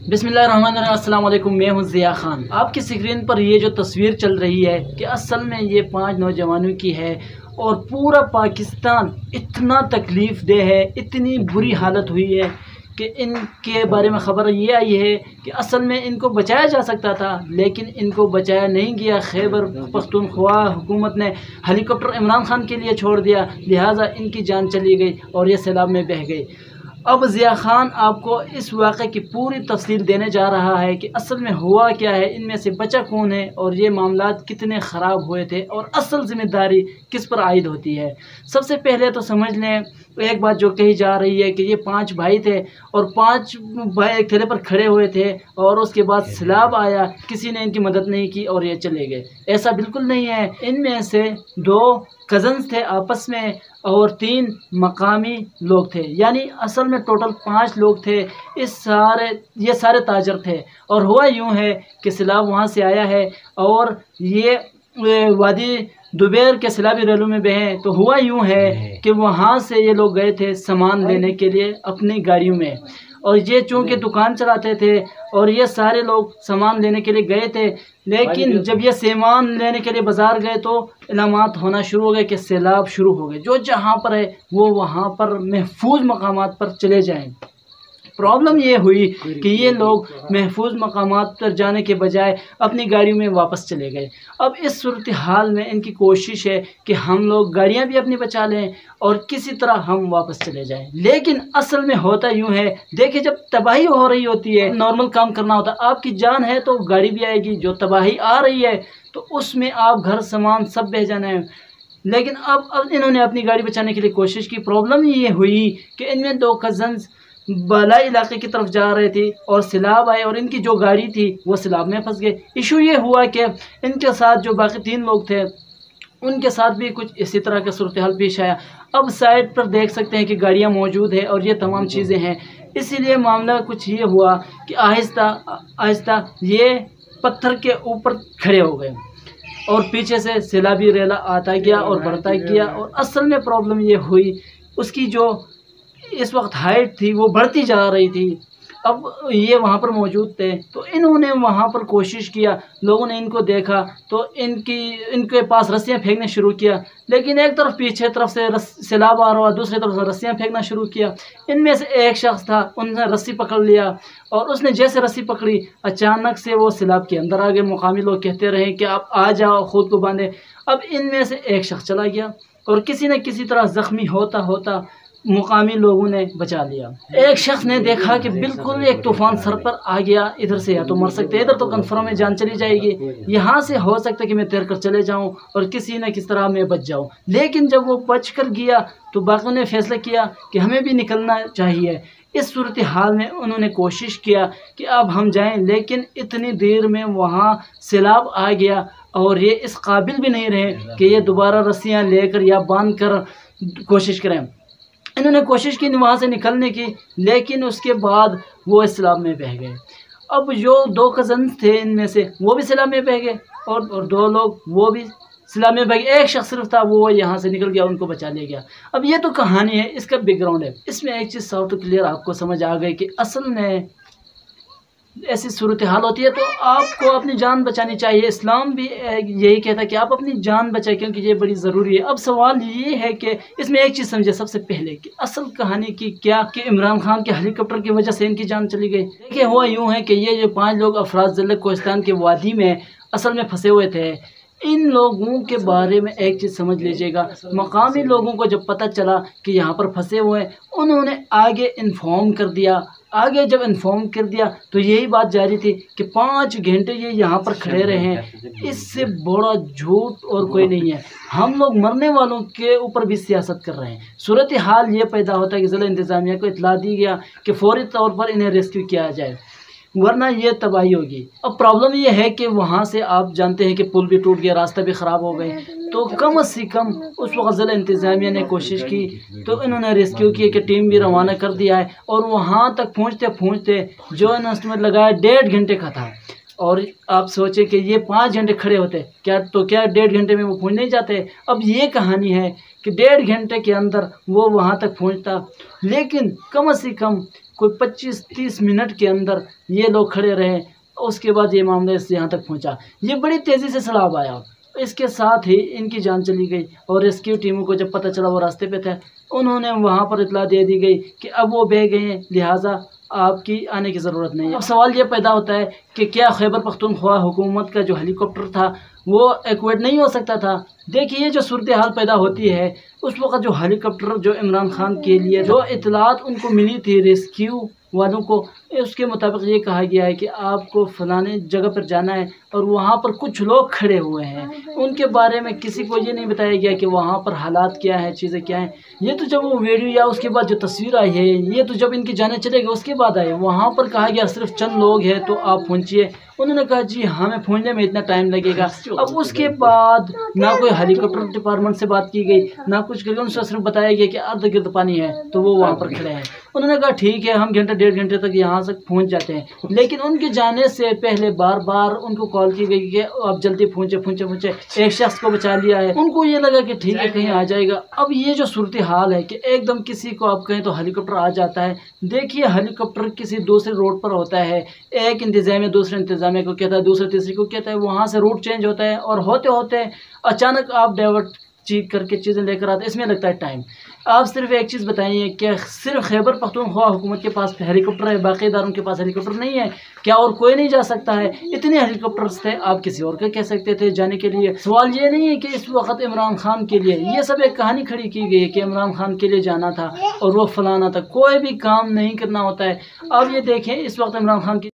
बिस्मिल्लाहिर्रहमानिर्रहीम। अस्सलाम वालेकुम। मैं हूं ज़िया खान। आपकी स्क्रीन पर ये जो तस्वीर चल रही है कि असल में ये 5 नौजवानों की है और पूरा पाकिस्तान इतना तकलीफ़ दे है, इतनी बुरी हालत हुई है कि इनके बारे में ख़बर ये आई है कि असल में इनको बचाया जा सकता था, लेकिन इनको बचाया नहीं गया। खैबर पख्तूनख्वा हुकूमत ने हेलीकॉप्टर इमरान खान के लिए छोड़ दिया, लिहाजा इनकी जान चली गई और ये सैलाब में बह गई। अब ज़िया खान आपको इस वाक़े की पूरी तफसील देने जा रहा है कि असल में हुआ क्या है, इनमें से बचा कौन है और ये मामलात कितने ख़राब हुए थे और असल ज़िम्मेदारी किस पर आयद होती है। सबसे पहले तो समझ लें एक बात जो कही जा रही है कि ये 5 भाई थे और 5 भाई एक थैले पर खड़े हुए थे और उसके बाद सैलाब आया, किसी ने इनकी मदद नहीं की और ये चले गए। ऐसा बिल्कुल नहीं है। इनमें से 2 कज़न्स थे आपस में और 3 मकामी लोग थे, यानी असल में टोटल 5 लोग थे। ये सारे ताजर थे और हुआ यूँ है कि सैलाब वहाँ से आया है और ये वादी दुबैर के सैलाबी रेलों में बहे। तो हुआ यूँ है कि वहाँ से ये लोग गए थे सामान लेने के लिए अपनी गाड़ियों में, और ये चूँकि दुकान चलाते थे और ये सारे लोग सामान लेने के लिए गए थे। लेकिन जब ये सामान लेने के लिए बाज़ार गए तो इलामात होना शुरू हो गए कि सैलाब शुरू हो गए। जो जहाँ पर है वो वहाँ पर महफूज मकामात पर चले जाएं। प्रॉब्लम ये हुई कि ये लोग महफूज मकामात पर जाने के बजाय अपनी गाड़ियों में वापस चले गए। अब इस सूरत हाल में इनकी कोशिश है कि हम लोग गाड़ियाँ भी अपनी बचा लें और किसी तरह हम वापस चले जाएं। लेकिन असल में होता यूँ है, देखिए जब तबाही हो रही होती है, नॉर्मल काम करना होता है, आपकी जान है तो गाड़ी भी आएगी। जो तबाही आ रही है तो उसमें आप घर सामान सब बह जाना है। लेकिन अब इन्होंने अपनी गाड़ी बचाने के लिए कोशिश की। प्रॉब्लम ये हुई कि इनमें 2 कज़न्स बालाई इलाके की तरफ जा रहे थे और सैलाब आए और इनकी जो गाड़ी थी वो सैलाब में फंस गए। इशू ये हुआ कि इनके साथ जो बाकी 3 लोग थे उनके साथ भी कुछ इसी तरह का सूरत हाल पेश आया। अब साइड पर देख सकते हैं कि गाड़ियां मौजूद है और ये तमाम चीज़ें हैं, इसीलिए मामला कुछ ये हुआ कि आहिस्ता आहिस्ता ये पत्थर के ऊपर खड़े हो गए और पीछे से सैलाबी रेला आता गया और बढ़ता गया। और असल में प्रॉब्लम ये हुई, उसकी जो इस वक्त हाइट थी वो बढ़ती जा रही थी। अब ये वहाँ पर मौजूद थे तो इन्होंने वहाँ पर कोशिश किया, लोगों ने इनको देखा तो इनके पास रस्सियाँ फेंकने शुरू किया। लेकिन एक तरफ पीछे तरफ से सैलाब आ रहा, दूसरी तरफ से रस्सियाँ फेंकना शुरू किया। इनमें से एक शख्स था, उन्होंने रस्सी पकड़ लिया और उसने जैसे रस्सी पकड़ी अचानक से वो सैलाब के अंदर आ गए। मुकामी लोग कहते रहे कि आप आ जाओ, खुद को बांधे। अब इनमें से एक शख्स चला गया और किसी न किसी तरह ज़ख्मी होता होता मुकामी लोगों ने बचा लिया। एक शख्स ने देखा कि बिल्कुल एक तूफान सर पर आ गया, इधर से या तो मर सकते, इधर तो कन्फर्म है जान चली जाएगी, यहाँ से हो सकता है कि मैं तैर कर चले जाऊँ और किसी न किसी तरह मैं बच जाऊँ। लेकिन जब वो बच कर गया तो बाकियों ने फैसला किया कि हमें भी निकलना चाहिए। इस सूरत हाल में उन्होंने कोशिश किया कि अब हम जाएं, लेकिन इतनी देर में वहाँ सैलाब आ गया और ये इस काबिल भी नहीं रहे कि ये दोबारा रस्सियाँ लेकर या बांध कर कोशिश करें। इन्होंने कोशिश की वहाँ से निकलने की, लेकिन उसके बाद वो इस सैलाब में बह गए। अब जो 2 कज़न थे इनमें से वो भी सैलाब में बह गए और 2 लोग वो भी सैलाब में बह गए। एक शख्स सिर्फ था, वो यहाँ से निकल गया, उनको बचा ले गया। अब ये तो कहानी है, इसका बैकग्राउंड है। इसमें एक चीज़ साफ तो क्लियर आपको समझ आ गई कि असल में ऐसी सूरत हाल होती है तो आपको अपनी जान बचानी चाहिए। इस्लाम भी यही कहता है कि आप अपनी जान बचाएं, क्योंकि ये बड़ी ज़रूरी है। अब सवाल ये है कि इसमें एक चीज़ समझे सबसे पहले कि असल कहानी की क्या कि इमरान खान के हेलीकॉप्टर की वजह से इनकी जान चली गई। देखिए हुआ यूँ है कि ये जो 5 लोग अफराज ज़िले कोहिस्तान के वादी में असल में फंसे हुए थे। इन लोगों के बारे में एक चीज़ समझ लीजिएगा, मकामी लोगों को जब पता चला कि यहाँ पर फंसे हुए हैं, उन्होंने आगे इन्फॉर्म कर दिया। आगे जब इन्फॉर्म कर दिया तो यही बात जारी थी कि 5 घंटे ये यहाँ पर खड़े रहे हैं। इससे बड़ा झूठ और कोई नहीं है। हम लोग मरने वालों के ऊपर भी सियासत कर रहे हैं। सूरत हाल ये पैदा होता है कि ज़िला इंतज़ामिया को इतला दी गया कि फौरी तौर पर इन्हें रेस्क्यू किया जाए, वरना ये तबाही होगी। अब प्रॉब्लम ये है कि वहाँ से आप जानते हैं कि पुल भी टूट गया, रास्ता भी ख़राब हो गए। तो कम से कम उस वक्त ज़िला इंतज़ामिया ने कोशिश की तो इन्होंने रेस्क्यू किए कि टीम भी रवाना कर दिया है। और वहाँ तक पहुँचते पहुँचते जो इन्वेस्टमेंट लगाया 1.5 घंटे का था। और आप सोचें कि ये 5 घंटे खड़े होते क्या 1.5 घंटे में वो पहुँच नहीं जाते। अब ये कहानी है कि 1.5 घंटे के अंदर वो वहाँ तक पहुँचता, लेकिन कम से कम कोई 25-30 मिनट के अंदर ये लोग खड़े रहे। उसके बाद ये मामला यहाँ तक पहुँचा। ये बड़ी तेज़ी से सैलाब आया, इसके साथ ही इनकी जान चली गई। और रेस्क्यू टीमों को जब पता चला वो रास्ते पे थे, उन्होंने वहाँ पर इतला दे दी गई कि अब वो बह गए हैं, लिहाजा आपकी आने की ज़रूरत नहीं है। अब सवाल ये पैदा होता है कि क्या खैबर पख्तूनख्वा हुकूमत का जो हेलीकॉप्टर था वो एक्वेट नहीं हो सकता था? देखिए ये जो सूरत हाल पैदा होती है, उस वक्त जो हेलीकॉप्टर जो इमरान खान के लिए जो इतलात उनको मिली थी रेस्क्यू वालों को, उसके मुताबिक ये कहा गया है कि आपको फलाने जगह पर जाना है और वहाँ पर कुछ लोग खड़े हुए हैं। उनके बारे में किसी को ये नहीं बताया गया कि वहाँ पर हालात क्या हैं, चीज़ें क्या हैं। ये तो जब वो वीडियो या उसके बाद जो तस्वीर आई है, ये तो जब इनकी जाने चले गए उसके बाद आए। वहाँ पर कहा गया सिर्फ चंद लोग हैं तो आप पहुँचिए। उन्होंने कहा जी हमें पहुँचने में इतना टाइम लगेगा। अब उसके बाद ना कोई हेलीकॉप्टर डिपार्टमेंट से बात की गई, ना कुछ करके उनसे सिर्फ बताया गया कि अर्ध गिर्द पानी है तो वो वहाँ पर खड़े हैं। उन्होंने कहा ठीक है, हम घंटे 1.5 घंटे तक यहाँ से पहुँच जाते हैं। लेकिन उनके जाने से पहले बार बार उनको कॉल की गई कि आप जल्दी पहुँचे। एक शख्स को बचा लिया है। उनको ये लगा कि ठीक है कहीं आ जाएगा। अब ये जो सूरत हाल है कि एकदम किसी को आप कहें तो हेलीकॉप्टर आ जाता है। देखिए हेलीकॉप्टर किसी दूसरे रोड पर होता है, एक इंतजामिया दूसरे इंतजामिया को कहता है, दूसरे तीसरे को कहता है, वहाँ से रूट चेंज होता है और होते होते अचानक आप डाइवर्ट चीट करके चीज़ें लेकर आते हैं, इसमें लगता है टाइम। आप सिर्फ एक चीज़ बताइए, क्या सिर्फ खैबर पख्तूनख्वा हुकूमत के पास हेलीकॉप्टर है, बाकी इदारों के पास हेलीकॉप्टर नहीं है? क्या और कोई नहीं जा सकता है? इतने हेलीकॉप्टर्स थे, आप किसी और का कह सकते थे जाने के लिए। सवाल ये नहीं है कि इस वक्त इमरान खान के लिए ये सब एक कहानी खड़ी की गई है कि इमरान खान के लिए जाना था और वो फलाना था। कोई भी काम नहीं करना होता है। अब ये देखें इस वक्त इमरान खान की